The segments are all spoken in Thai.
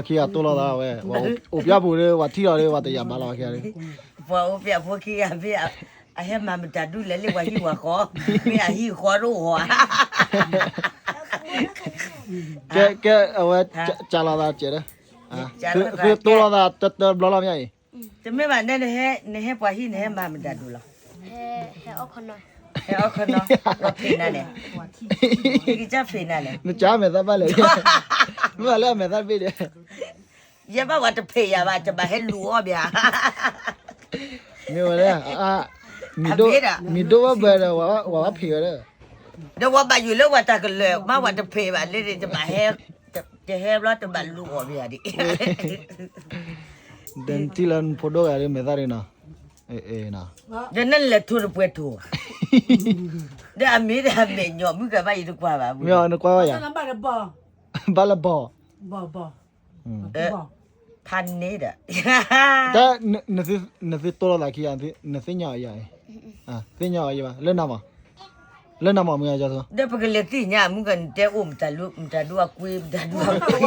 kia tu lo da we o pya bu le wa thi lo le wa te ya ba la kia le พอเปียพวกขี้อ่ะเปียไอ้มามันจะดูแลเรียกว่าหิวคอเปียหิวคอรู้หัว ke we cha la da che de ke tu lo da te bla la mya yi จะไม่มาเนี่ยเนี่ยพอหิเนี่ยมามันจะดูหรอ เฮ้เอาคนหน่อย เฮ้เอาคนเนาะว่าเพลนั่นแหละกี่จะเพลนั่นแหละ no cha me da ba le ma la me da bi de อย่าบอกว่าจะเพลอย่าว่าจะมาให้รู้อ่ะเบีย mi wa le mi do wa ba de wa phi de เดี๋ยวว่ามาอยู่แล้วว่าตากันเลยมาว่าจะเพลแบบเล่นจะมาให้จะให้แล้วจะมารู้อ่ะเบียดิ den tilan photo ya le me da re na na เดี๋ยวนั่นแหละทุรเพื่อถูกเดี๋ยวมีเดี๋ยวมีหยอมึงก็ไปอยู่กว่าบ้า mi no kwa ya 那把的包， ba la bo 包， พันนี้เด้อ da ne fi to la kia ne fi nya ya fi nya ya ba le na ma mi ya ja so เดี๋ยวพวกเล็กที่เนี่ยมึงกันเจ้าจะรู้จะดูว่าคุยจะดูว่าคุย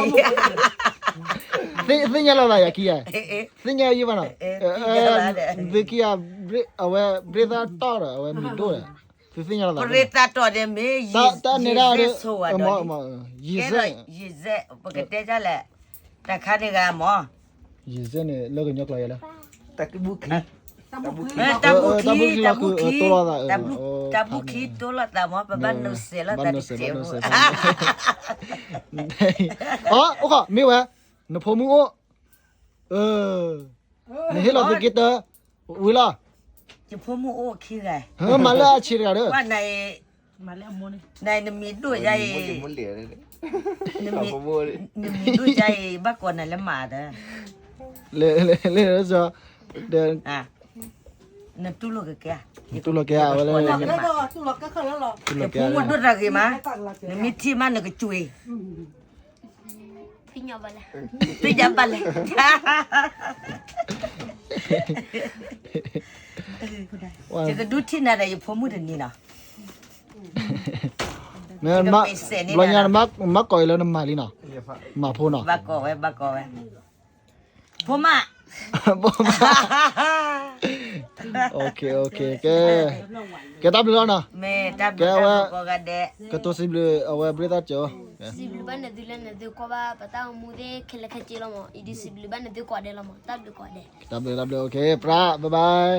fi nya la ya kia เอ๊ะ fi nya yi ba na de kia awe brother to awe mi do fi nya la พอเรียกตาต่อเดี๋ยวมียี่สิบโซ่อะ yi แค่ se ยี่สิบพวกเจ้าจะแหละแต่ข้านี่ก็หมอ yi se ne lo ke nyok la ya la ตะบุกี 他不亏 ตะบุกี to ตัวละแต่หมอไปบ้านนู้นเสียแล้วแต่เจ็บ oh oka mi we no pho mu o ne he la de kita wi la จะพูดมูโอ้ขี้ไง ha ma la chi ra de ว่าใน 买了么呢？ ในมีด้วยใจ muốn lẻ đấy ใน Bảo มี có mua đi มีด้วยใจบ้ากวนนั่นละหมาเด้อ le so de อ่ะนั่นตู้ลูกแก tu lo ke a we le 那个，做了，该喝了了。 tu จะ lo ke พูด a ว่าด้วยอะไรมา 干了， ในมีที่มันก็จุย พี่หยอบอะไร ตีจับไปเลย จะก็ดูที่นั่นอยู่พอมืดนี่เนาะ ne ma lo nya ma ko le na ma li na ma pho na บ้ากอไว้บ้ากอไว้พอมา okay ke ta blo na แม่จับก็กระเดะ ke to sim le awe brother cho สิบลิบันเนี่ยดูแลเนี่ยดูก็ว่าปะตามูเดเคลเคจิละมั้งอีดิสิบลิบันเนี่ยดูกว่าเดละมั้งตับดูกว่าเด ta blo okay pra bye bye